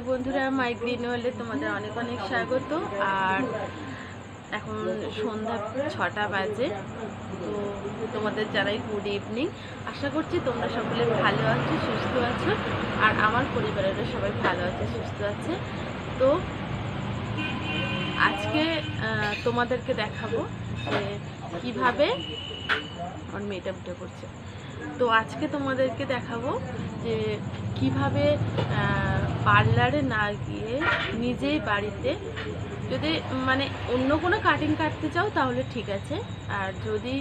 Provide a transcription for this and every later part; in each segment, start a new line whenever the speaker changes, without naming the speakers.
Hello বন্ধুরা, মাই green ওয়ার্ল্ডে তোমাদের অনেক অনেক স্বাগত। আর এখন সন্ধ্যা 6টা বাজে। তো তোমাদের জানাই গুড ইভিনিং। আশা করছি তোমরা সকলে ভালো আছো, সুস্থ আছো, আর আমার পরিবারেরও সবাই ভালো আছে, সুস্থ আছে। তো আজকে তোমাদেরকে দেখাবো যে কীভাবে আমার মেয়েটা উঠে পড়ছে। তো আজকে তোমাদেরকে দেখাবো যে কিভাবে পার্লারে না গিয়ে নিজেই বাড়িতে, যদি মানে অন্য কোনো কাটিং কাটতে চাও তাহলে ঠিক আছে, আর যদি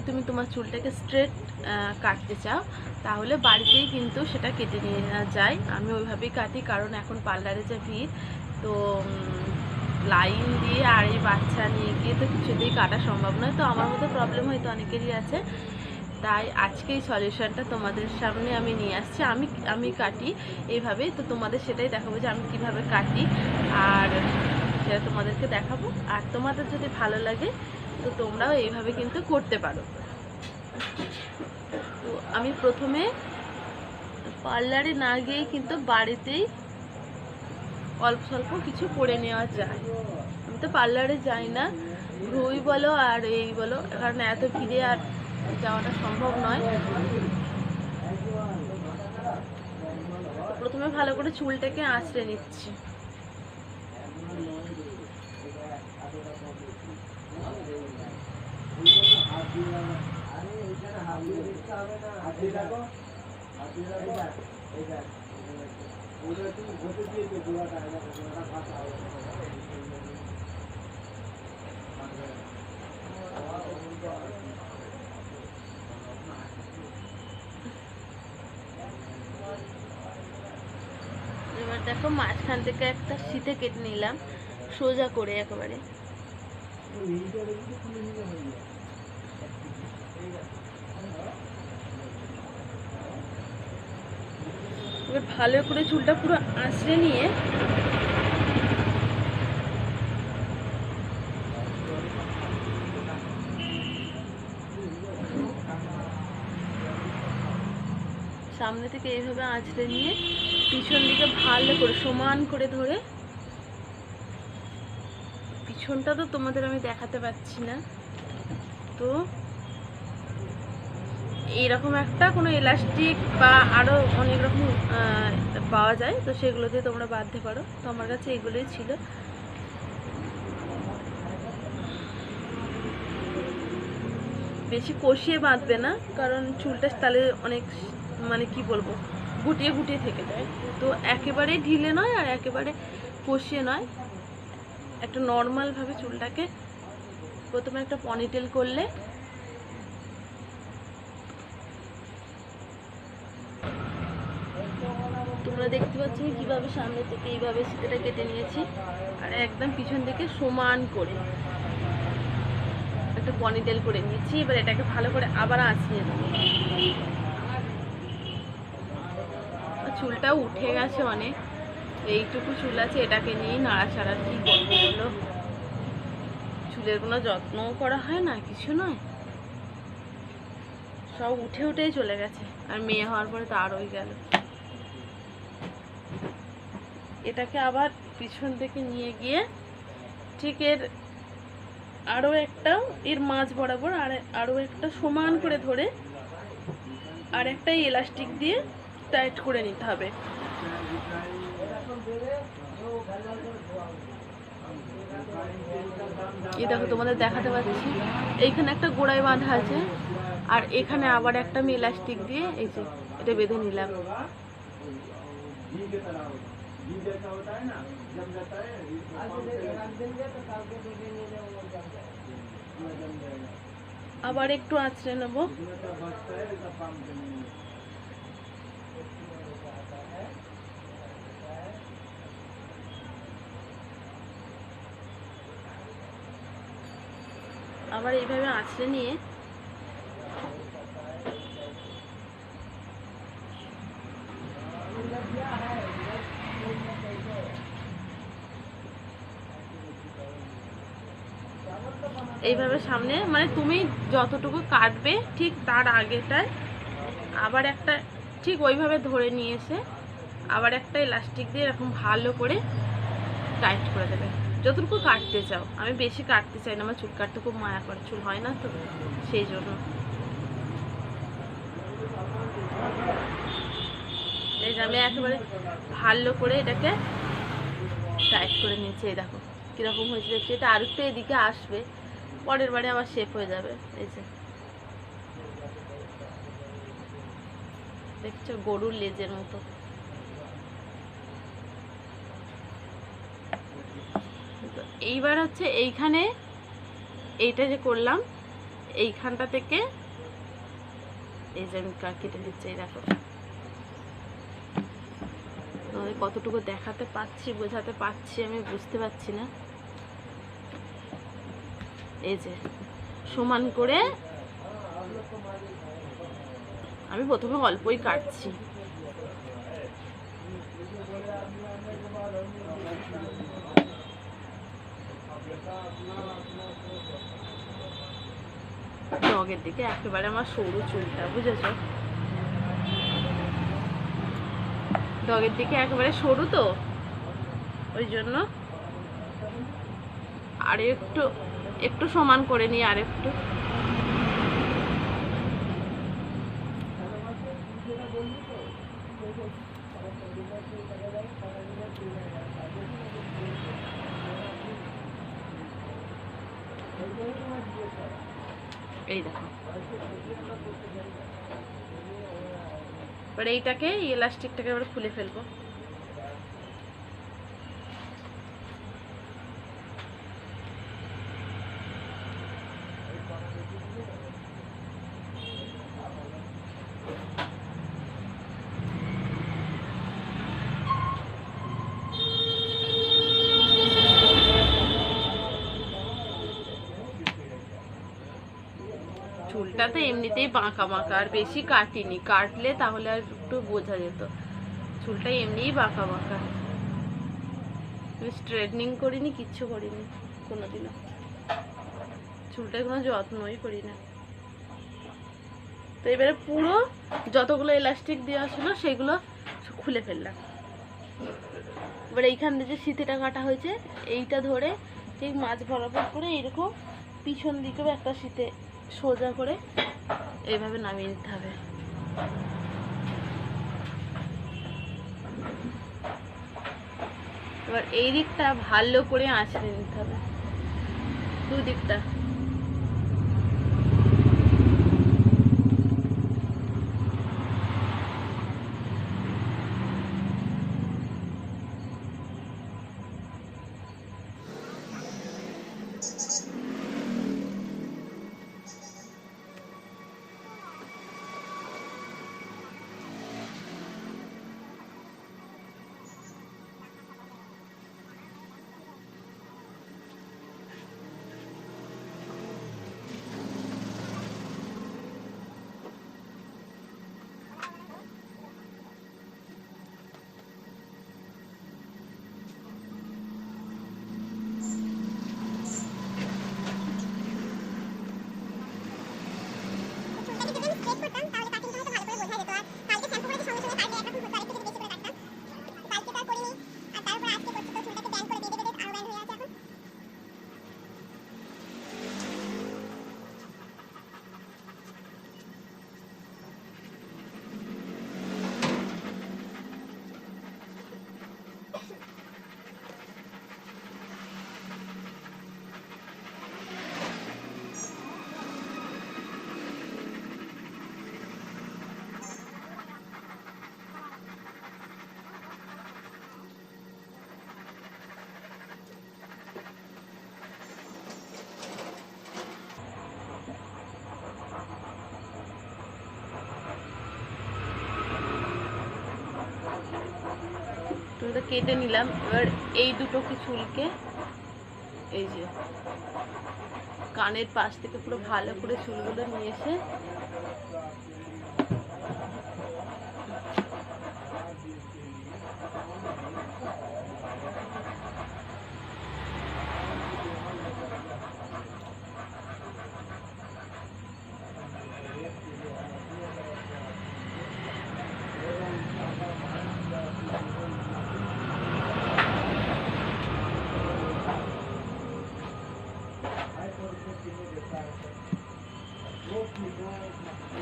তুমি তোমার চুলটাকে স্ট্রেট কাটতে চাও তাহলে বাড়িতেই কিন্তু সেটা কেটে নিয়ে যায়। আমি ওইভাবেই কাটি, কারণ এখন পার্লারে যা ভিড়, তো লাইন দিয়ে আর এই বাচ্চা নিয়ে গিয়ে তো কিছুতেই কাটা সম্ভব নয়। তো আমার মতো প্রবলেম হয়তো অনেকেরই আছে, তাই আজকে এই সলিউশনটা তোমাদের সামনে আমি নিয়ে আসছি। আমি কাটি এইভাবেই, তো তোমাদের সেটাই দেখাবো যে আমি কিভাবে কাটি, আর সেটা তোমাদেরকে দেখাবো। আর তোমাদের যদি ভালো লাগে তো তোমরাও এইভাবে কিন্তু করতে পারো। তো আমি প্রথমে পার্লারে না গিয়ে কিন্তু বাড়িতেই অল্প স্বল্প কিছু করে নেওয়া যায়। আমি তো পার্লারে যাই না, রুই বলো আর এই বলো, কারণ এত ভিড়ে আর যাওয়াটা সম্ভব নয়। প্রথমে ভালো করে চুলটাকে আঁচড়ে নিচ্ছি। এবার দেখো, মাঝখান থেকে একটা শীতে কেটে নিলাম সোজা করে একেবারে। এবার ভালো করে চুলটা পুরো আঁচড়ে নিয়ে সামনে থেকে এইভাবে আঁচড়ে নিয়ে পিছন দিকে ভালো করে সমান করে ধরে, পিছনটা তো তোমাদের আমি দেখাতে পাচ্ছি না, তো এইরকম একটা কোনো এলাস্টিক বা আরও অনেক রকম পাওয়া যায়, তো সেগুলো দিয়ে তোমরা বাঁধতে পারো। তো আমার কাছে এগুলোই ছিল। বেশি কষিয়ে বাঁধবে না, কারণ চুলটা তাহলে অনেক মানে কি বলবো, গুটিয়ে গুটিয়ে থেকে যায়। তো একেবারে ঢিলে নয় আর একেবারে কষিয়ে নয়, একটা নর্মালভাবে চুলটাকে প্রথমে একটা পনিটেল করলে, তোমরা দেখতে পাচ্ছ আমি কীভাবে সামনে থেকে এইভাবে সিটেটা কেটে নিয়েছি, আর একদম পিছন থেকে সমান করে একটা পনিটেল করে নিয়েছি। এবার এটাকে ভালো করে আবার আঁচড়িয়ে দেবো। চুলটাও উঠে গেছে অনেক, এইটুকু চুল আছে, এটাকে নিয়েই নাড়াচাড়া। কি করবো বলো, চুলের কোনো যত্নও করা হয় না, কিছু নয়, সব উঠে উঠেই চলে গেছে। আর মেয়ে হওয়ার পরে তো আরোই গেল। এটাকে আবার পিছন থেকে নিয়ে গিয়ে ঠিক এর আরও একটা, এর মাঝ বরাবর আরও একটা সমান করে ধরে আর একটা ইলাস্টিক দিয়ে টাইট করে নিতে হবে। এই দেখো, তোমাদের দেখাতে পাচ্ছি, এইখানে একটা গোড়ায় বাঁধা আছে, আর এখানে আবার একটা আমি ইলাস্টিক দিয়ে এই যে এটা বেঁধে নিলাম। আবার একটু আঁচড়ে নেব। আবার এইভাবে আঁচড়ে নিয়ে এইভাবে সামনে, মানে তুমি যতটুকু কাটবে ঠিক তার আগেটায় আবার একটা ঠিক ওইভাবে ধরে নিয়ে এসে আবার একটা ইলাস্টিক দিয়ে এরকম ভালো করে টাইট করে দেবে যতটুকু কাটতে চাও। আমি বেশি কাটতে চাই না, আমার চুল কাটতে খুব মায়া করে, চুল হয় না তো সেই জন্য। এই যে আমি একেবারে ভালো করে এটাকে টাইট করে নিয়েছি। এই দেখো কীরকম হয়েছে দেখছি। এটা আর একটু এদিকে আসবে, পরের বারে আবার শেপ হয়ে যাবে। এই যে দেখছো গরুর লেজের মতো। এইবার হচ্ছে এইখানে এইটা যে করলাম এইখানটা থেকে এই যে আমি কেটে দিচ্ছি। এই দেখো কতটুকু দেখাতে পাচ্ছি বোঝাতে পাচ্ছি আমি বুঝতে পারছি না। এই যে সমান করে আমি প্রথমে অল্পই কাটছি। ডগের দিকে একেবারে আমার সরু চুলটা, বুঝেছো? ডগের দিকে একেবারে সরু তো ওই জন্য আর একটু একটু সমান করে নিই আর একটু। এই দেখো এবার এইটাকে ইলাস্টিকটাকে এবার খুলে ফেলবো। চুলটা তো এমনিতেই বাঁকা বাঁকা, আর বেশি কাটিনি, কাটলে তাহলে আর একটু বোঝা যেত। চুলটা এমনিই বাঁকা বাঁকা, স্ট্রেটনিং করিনি, কিচ্ছু করিনি কোনোদিনও। চুলটার কোনো যত্নই করি না। তো এবারে পুরো যতগুলো ইলাস্টিক দেওয়া ছিল সেগুলো খুলে ফেললাম। এবার এইখান থেকে যে সিথিটা কাটা হয়েছে এইটা ধরে ঠিক মাছ বরাবর করে এইরকম পিছন দিকেও একটা সিথে সোজা করে এইভাবে নামিয়ে নিতে হবে। এবার এই দিকটা ভালো করে আঁচড়ে নিতে হবে, দুদিকটা। তো কেটে নিলাম। এবার এই দুটো কি চুলকে এই যে কানের পাশ থেকে পুরো ভালো করে চুলগুলো নিয়ে এসে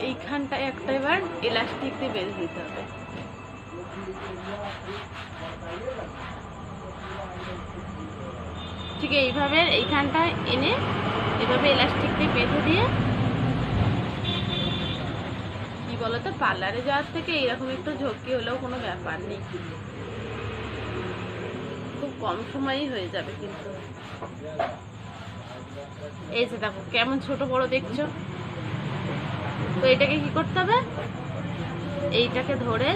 এইখানটায় একটা এবার এলাস্টিক দিয়ে বেঁধে দিতে হবে। ঠিক এইভাবে এইখানটায় এনে এভাবে এলাস্টিক দিয়ে বেঁধে দিয়ে, কি বলতো, পার্লারে যাওয়ার থেকে এইরকম একটু ঝক্কি হলেও কোনো ব্যাপার নেই, খুব কম সময়ই হয়ে যাবে। কিন্তু এই যে দেখো কেমন ছোট বড় দেখছো। তো এটাকে কি করতে হবে, এইটাকে ধরে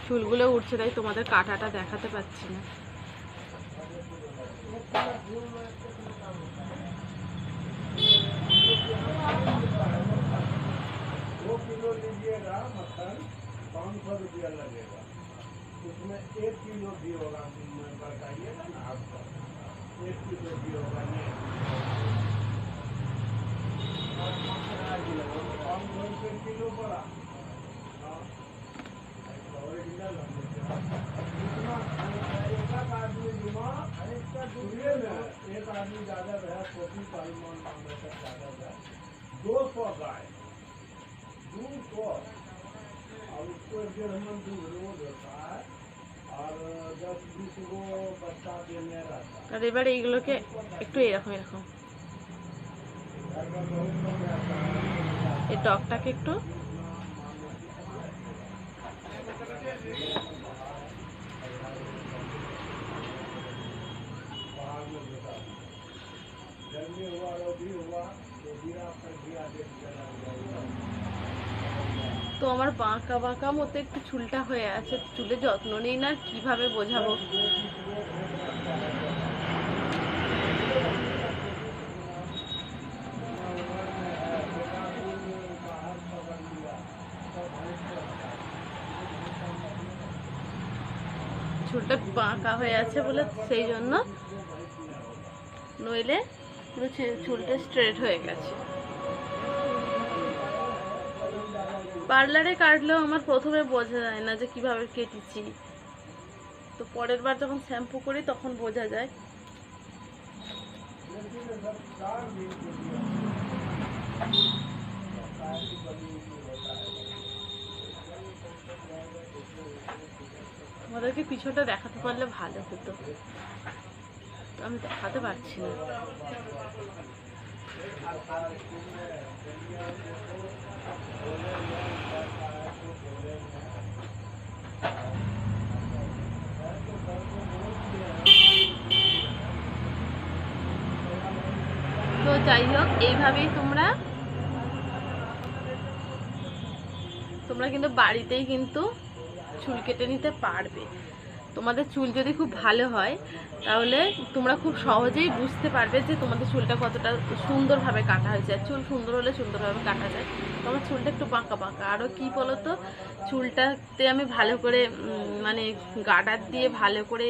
চুলগুলো উঠছে, তাই তোমাদের কাটাটা দেখাতে পাচ্ছি না।
उसमें 1 किलो भी होगा, बताइएगा ना आपको 1 किलो भी होगा ये 500 किलो पड़ा। एक आदमी ज्यादा रहा, कॉफी पालमान 200 गाय 200, और उसको 1.5 मन दूध रोज होता है, और 10-20 गो बच्चा देने रहता है।
আর এবার এইগুলোকে একটু এরকম এরকম এই ডগটাকে একটু
गर्मी हुआ रोटी हुआ तो जीरा पर दिया देख चला जाएगा।
তো আমার বাঁকা বাঁকা মতো একটু চুলটা হয়ে আছে, চুলে যত্ন নেই না, কিভাবে বোঝাবো। চুলটা বাঁকা হয়ে আছে বলে সেই জন্য, নইলে পুরো চুলটা স্ট্রেট হয়ে গেছে। পার্লারে কাটলেও আমার প্রথমে বোঝা যায় না যে কিভাবে কেটেছি, তো পরের বার যখন শ্যাম্পু করি তখন বোঝা যায়। আমাদেরকে পিছনটা দেখাতে পারলে ভালো হতো, আমি দেখাতে পারছি না। তো যাই হোক, এইভাবেই তোমরা কিন্তু বাড়িতেই কিন্তু চুল কেটে নিতে পারবে। তোমাদের চুল যদি খুব ভালো হয় তাহলে তোমরা খুব সহজেই বুঝতে পারবে যে তোমাদের চুলটা কতটা সুন্দরভাবে কাটা হয়েছে। চুল সুন্দর হলে সুন্দরভাবে কাটা যায়। তোমার চুলটা একটু বাঁকা বাঁকা, আরও কী বলো তো, চুলটাতে আমি ভালো করে মানে গার্ডার দিয়ে ভালো করে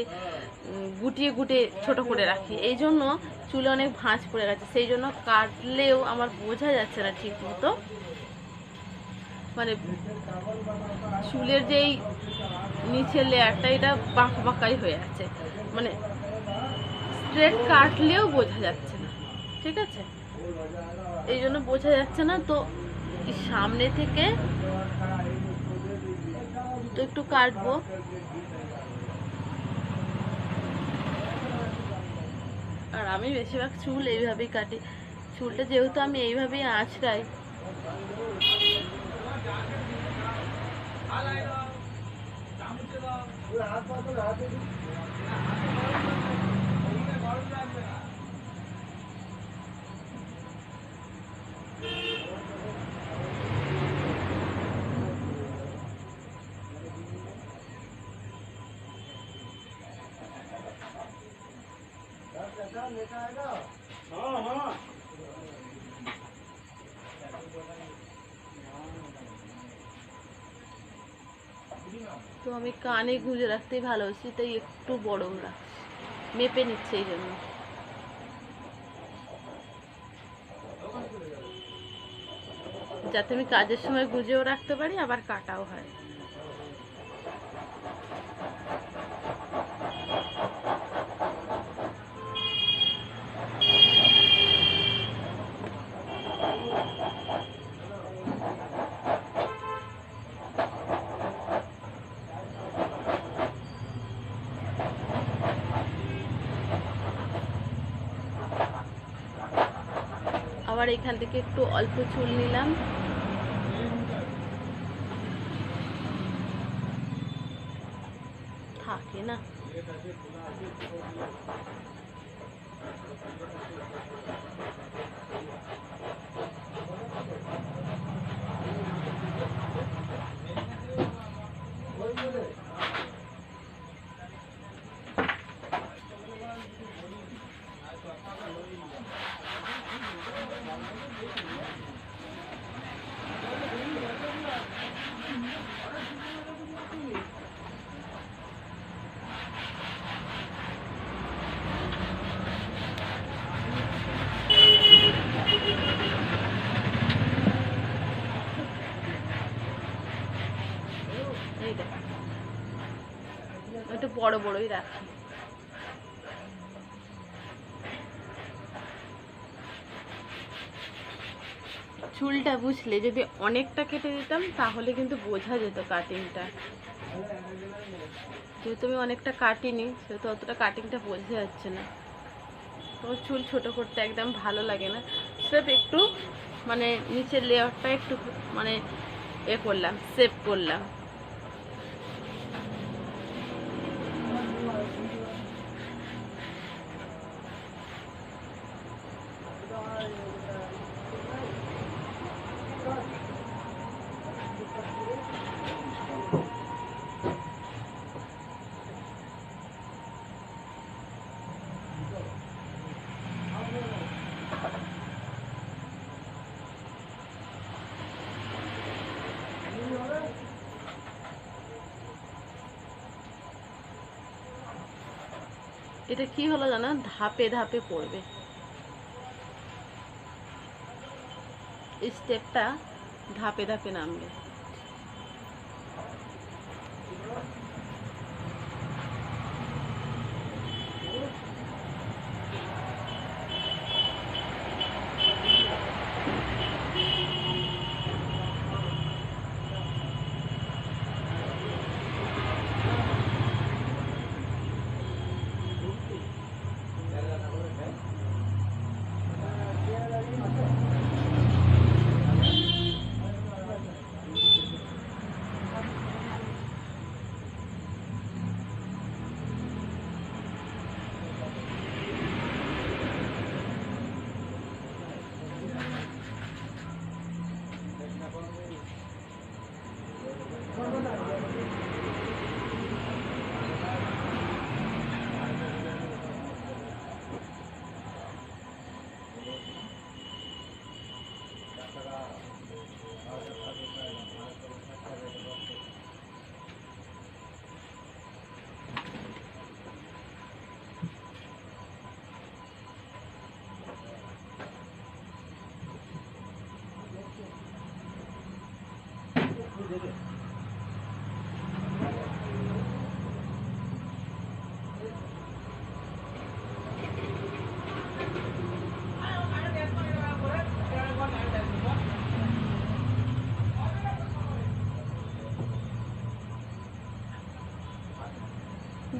গুটিয়ে গুটিয়ে ছোট করে রাখি, এই জন্য চুলে অনেক ভাঁজ পড়ে গেছে, সেই জন্য কাটলেও আমার বোঝা যাচ্ছে না ঠিক মতো। মানে চুলের যেই নিচের লেয়ারটা এটা বাঁকা বাঁকাই হয়ে আছে, মানে স্ট্রেট কাটলেও বোঝা যাচ্ছে না, ঠিক আছে, এই জন্য বোঝা যাচ্ছে না। তো সামনে থেকে তো একটু কাটবো, আর আমি বেশিরভাগ চুল এইভাবেই কাটি। চুলটা যেহেতু আমি এইভাবেই আঁচড়াই,
हाँ हाँ
তো আমি কানে গুঁজে রাখতেই ভালোবাসি, তাই একটু বড় রাখছি, মেপে নিচ্ছে এই জন্য। যাতে আমি কাজের সময় গুজেও রাখতে পারি, আবার কাটাও হয়। আবার এখান থেকে একটু অল্প চুল নিলাম, থাকে না। এই দেখ, একটু বড় বড়ই রাখি। চুলটা বুঝলে যদি অনেকটা কেটে দিতাম তাহলে কিন্তু বোঝা যেত কাটিংটা, যেহেতু আমি অনেকটা কাটিনি সেহেতু অতটা কাটিংটা বোঝা যাচ্ছে না। তোমার চুল ছোট করতে একদম ভালো লাগে না, সেটা একটু মানে নিচের লেয়ারটা একটু মানে করলাম, সেভ করলাম। এটা কি হলো জানো, ধাপে ধাপে পড়বে, স্টেপটা ধাপে ধাপে নামবে।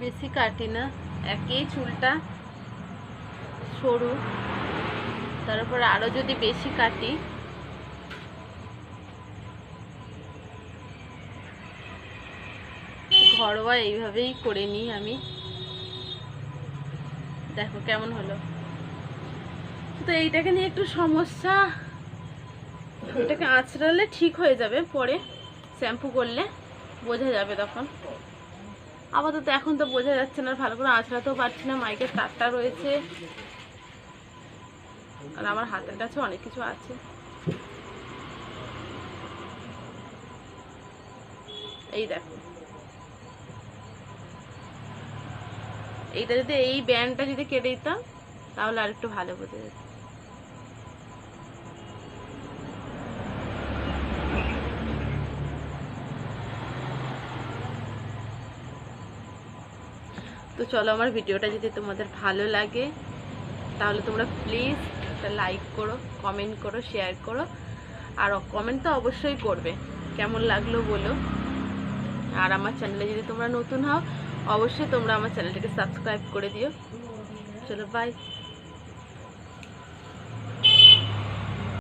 বেশি কাটি না, একেই চুলটা সরু, তারপর আরো যদি বেশি কাটি ঘরোয়া এইভাবেই করে নিই আমি। দেখো কেমন হলো। তো এইটাকে নিয়ে একটু সমস্যা, এটাকে আঁচড়ালে ঠিক হয়ে যাবে, পরে শ্যাম্পু করলে বোঝা যাবে তখন। আপাতত এখন তো বোঝা যাচ্ছে না, ভালো করে আঁচড়াতেও পারছি না, মাইকের তারটা রয়েছে আর আমার হাতের কাছে অনেক কিছু আছে। এই দেখো, এইটা যদি এই ব্যান্ডটা যদি কেটে দিতাম তাহলে আর একটু ভালো বোঝা যেত। তো চলো, আমার ভিডিওটা যদি তোমাদের ভালো লাগে তাহলে তোমরা প্লিজ একটা লাইক করো, কমেন্ট করো, শেয়ার করো। আর কমেন্ট তো অবশ্যই করবে, কেমন লাগলো বলো। আর আমার চ্যানেলে যদি তোমরা নতুন হও অবশ্যই তোমরা আমার চ্যানেলটাকে সাবস্ক্রাইব করে দিও। চলো বাই।